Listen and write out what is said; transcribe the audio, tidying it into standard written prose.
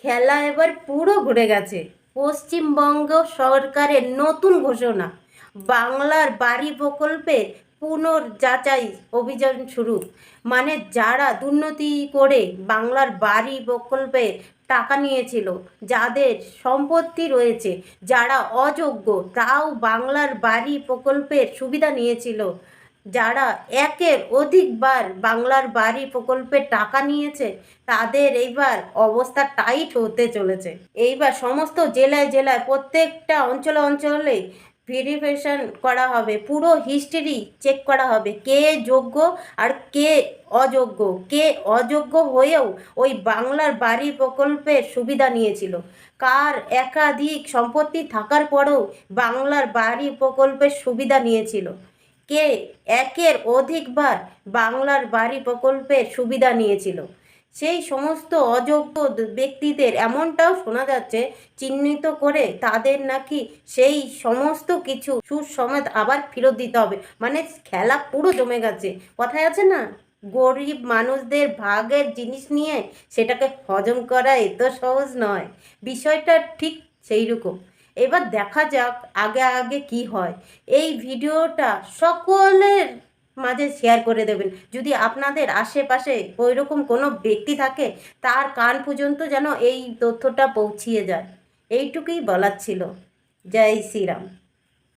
খেলা এবার পুরো ঘুরে গেছে। পশ্চিমবঙ্গ সরকারের নতুন ঘোষণা, বাংলার বাড়ি প্রকল্পে পুনর্যাচাই অভিযান শুরু। মানে যারা দুর্নীতি করে বাংলার বাড়ি প্রকল্পে টাকা নিয়েছিল, যাদের সম্পত্তি রয়েছে, যারা অযোগ্য তাও বাংলার বাড়ি প্রকল্পের সুবিধা নিয়েছিল, যারা একের অধিকবার বাংলার বাড়ি প্রকল্পে টাকা নিয়েছে, তাদের এইবার অবস্থা টাইট হতে চলেছে। এইবার সমস্ত জেলায় জেলায় প্রত্যেকটা অঞ্চলে অঞ্চলে ভেরিফিকেশন করা হবে, পুরো হিস্ট্রি চেক করা হবে, কে যোগ্য আর কে অযোগ্য, কে অযোগ্য হয়েও ওই বাংলার বাড়ি প্রকল্পের সুবিধা নিয়েছিল, কার একাধিক সম্পত্তি থাকার পরেও বাংলার বাড়ি প্রকল্পের সুবিধা নিয়েছিল, কে একের অধিকবার বাংলার বাড়ি প্রকল্পের সুবিধা নিয়েছিল। সেই সমস্ত অযোগ্য ব্যক্তিদের এমনটাও শোনা যাচ্ছে চিহ্নিত করে তাদের নাকি সেই সমস্ত কিছু সুদ সমেত আবার ফেরত দিতে হবে। মানে খেলা পুরো জমে গেছে। কথায় আছে না, গরিব মানুষদের ভাগের জিনিস নিয়ে সেটাকে হজম করা এত সহজ নয়। বিষয়টা ঠিক সেই রকম। এবার দেখা যাক আগে আগে কি হয়। এই ভিডিওটা সকলের মাঝে শেয়ার করে দেবেন। যদি আপনাদের আশেপাশে ওই রকম কোনো ব্যক্তি থাকে, তার কান পর্যন্ত যেন এই তথ্যটা পৌঁছিয়ে যায়। এইটুকুই বলার ছিল। জয় শ্রীরাম।